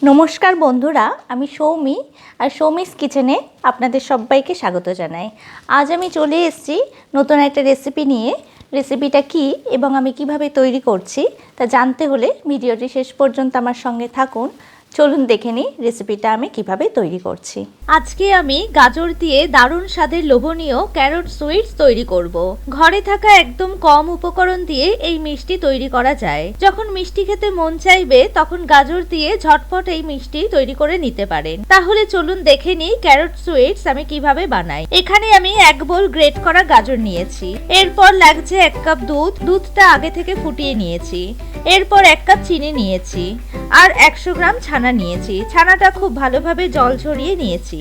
নমস্কার বন্ধুরা, আমি সৌমি আর সৌমিস কিচেনে আপনাদের সবাইকে স্বাগত জানাই। আজ আমি চলে এসেছি নতুন একটা রেসিপি নিয়ে। রেসিপিটা কি এবং আমি কিভাবে তৈরি করছি তা জানতে হলে ভিডিওটি শেষ পর্যন্ত আমার সঙ্গে থাকুন। চলুন দেখে নিই রেসিপিটা আমি কিভাবে তৈরি করছি। আজকে আমি গাজর দিয়ে দারুণ স্বাদের লোভনীয় ক্যারট সুইটস তৈরি করব। ঘরে থাকা একদম কম উপকরণ দিয়ে এই মিষ্টি তৈরি করা যায়। যখন মিষ্টি খেতে মন চাইবে তখন গাজর দিয়ে ঝটপট এই মিষ্টি তৈরি করে নিতে পারেন। তাহলে চলুন দেখে নিই ক্যারট সুইটস আমি কিভাবে বানাই। এখানে আমি 1 বোল গ্রেট করা গাজর নিয়েছি। এরপর লাগছে 1 কাপ দুধ। দুধটা আগে থেকে ফুটিয়ে নিয়েছি। এরপর 1 কাপ চিনি নিয়েছি আর 100 গ্রাম ছানা নিয়েছি। ছানাটা খুব ভালোভাবে জল ঝরিয়ে নিয়েছি।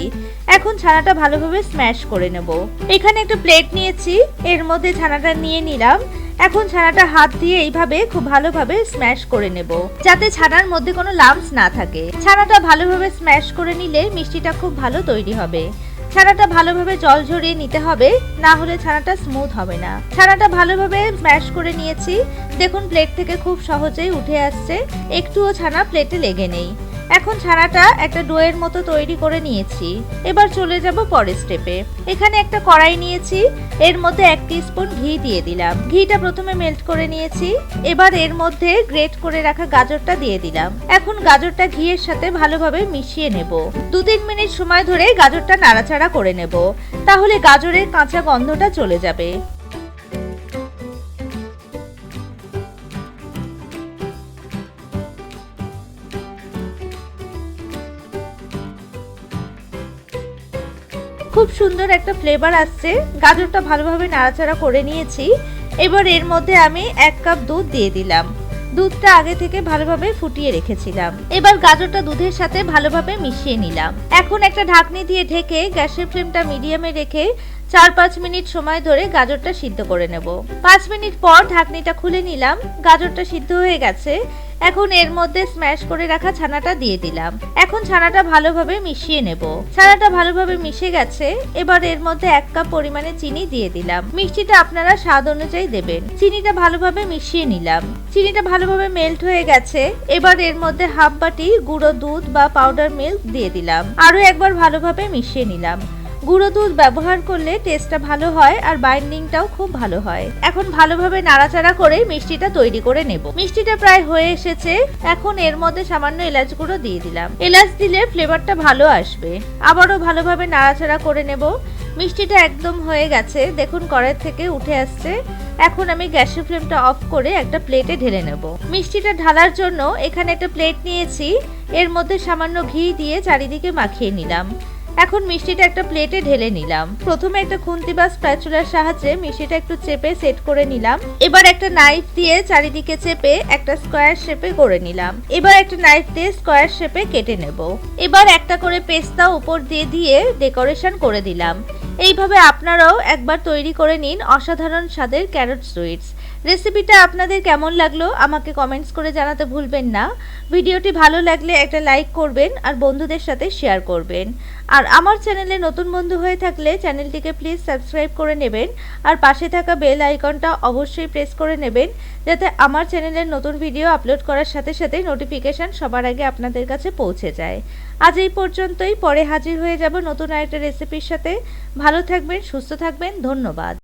এখন ছানাটা ভালোভাবে স্ম্যাশ করে নেব। এখানে একটা প্লেট নিয়েছি, এর মধ্যে ছানাটা নিয়ে নিলাম। এখন ছানাটা হাত দিয়ে এইভাবে খুব ভালোভাবে স্ম্যাশ করে নেব, যাতে ছানার মধ্যে কোনো লাম্পস না থাকে। ছানাটা ভালোভাবে স্ম্যাশ করে নিলে মিষ্টিটা খুব ভালো তৈরি হবে। ছানাটা ভালোভাবে জল ঝরিয়ে নিতে হবে, না হলে ছানাটা স্মুথ হবে না। ছানাটা ভালোভাবে স্ম্যাশ করে নিয়েছি। দেখুন প্লেট থেকে খুব সহজেই উঠে আসছে, একটুও ছানা প্লেটে লেগে নেই। এখন ছানাটা একটা ডোয়ের মতো তৈরি করে নিয়েছি। এবার চলে যাব পরের স্টেপে। এখানে একটা কড়াই নিয়েছি, এর মধ্যে 1 টিস্পুন ঘি দিয়ে দিলাম। ঘিটা প্রথমে মেল্ট করে নিয়েছি। এবার এর মধ্যে গ্রেট করে রাখা গাজরটা দিয়ে দিলাম। এখন গাজরটা ঘিয়ের সাথে ভালোভাবে মিশিয়ে নেব। 2-3 মিনিট সময় ধরে গাজরটা নাড়াচাড়া করে নেব, তাহলে গাজরের কাঁচা গন্ধটা চলে যাবে। খুব সুন্দর একটা ফ্লেভার আসছে। গাজরটা ভালোভাবে নাড়াচাড়া করে নিয়েছি। এবার এর মধ্যে আমি 1 কাপ দুধ দিয়ে দিলাম। দুধটা আগে থেকে ভালোভাবে ফুটিয়ে রেখেছিলাম। এবার গাজরটা দুধের সাথে ভালোভাবে মিশিয়ে নিলাম। এখন একটা ঢাকনি দিয়ে ঢেকে গ্যাসের ফ্লেমটা মিডিয়ামে রেখে 4-5 মিনিট সময় ধরে গাজরটা সিদ্ধ করে নেব। 5 মিনিট পর ঢাকনিটা খুলে নিলাম। গাজরটা সিদ্ধ হয়ে গেছে। এখন এর মধ্যে স্ম্যাশ করে রাখা ছানাটা দিয়ে দিলাম। এখন ছানাটা ভালোভাবে মিশিয়ে নেব। ছানাটা ভালোভাবে মিশে গেছে। এবার এর মধ্যে 1 কাপ পরিমাণে চিনি দিয়ে দিলাম। মিষ্টিটা আপনারা স্বাদ অনুযায়ী দেবেন। চিনিটা ভালোভাবে মিশিয়ে নিলাম। চিনিটা ভালোভাবে মেল্ট হয়ে গেছে। এবার এর মধ্যে হাফ বাটি গুঁড়ো দুধ বা পাউডার মিল্ক দিয়ে দিলাম। আরো একবার ভালোভাবে মিশিয়ে নিলাম। গুঁড়ো দুধ ব্যবহার করলে টেস্টটা ভালো হয় আর বাইন্ডিংটাও খুব ভালো হয়। এখন ভালোভাবে নাড়াচাড়া করে মিষ্টিটা তৈরি করে নেব। মিষ্টিটা প্রায় হয়ে এসেছে। এখন এর মধ্যে সামান্য এলাচ গুঁড়ো দিয়ে দিলাম। এলাচ দিলে ফ্লেভারটা ভালো আসবে। আবারও ভালোভাবে নাড়াচাড়া করে নেব। মিষ্টিটা একদম হয়ে গেছে। দেখুন কড়াই থেকে উঠে আসছে। এখন আমি গ্যাসের ফ্লেমটা অফ করে একটা প্লেটে ঢেলে নেব। মিষ্টিটা ঢালার জন্য এখানে একটা প্লেট নিয়েছি। এর মধ্যে সামান্য ঘি দিয়ে চারিদিকে মাখিয়ে নিলাম। এখন মিষ্টিটা একটা প্লেটে ঢেলে নিলাম। প্রথমে একটা খুন্তি বা স্প্যাচুলার সাহায্যে মিষ্টিটা একটু চেপে সেট করে নিলাম। এবার একটা নাইফ দিয়ে চারিদিকে চেপে একটা স্কোয়ার শেপে করে নিলাম। এবার একটা নাইফ দিয়ে স্কোয়ার শেপে কেটে নেব। এবার একটা করে পেস্তা উপর দিয়ে ডেকোরেশন করে দিলাম। এইভাবে আপনারাও একবার তৈরি করে নিন অসাধারণ স্বাদের ক্যারট সুইটস। রেসিপিটা আপনাদের কেমন লাগলো আমাকে কমেন্টস করে জানাতে ভুলবেন না। ভিডিওটি ভালো লাগলে একটা লাইক করবেন আর বন্ধুদের সাথে শেয়ার করবেন। আর আমার চ্যানেলে নতুন বন্ধু হয়ে থাকলে চ্যানেলটিকে প্লিজ সাবস্ক্রাইব করে নেবেন আর পাশে থাকা বেল আইকনটা অবশ্যই প্রেস করে নেবেন, যাতে আমার চ্যানেলের নতুন ভিডিও আপলোড করার সাথে সাথে নোটিফিকেশন সবার আগে আপনাদের কাছে পৌঁছে যায়। আজ এই পর্যন্তই। পরে হাজির হয়ে যাব নতুন আরেকটা রেসিপির সাথে। ভালো থাকবেন, সুস্থ থাকবেন। ধন্যবাদ।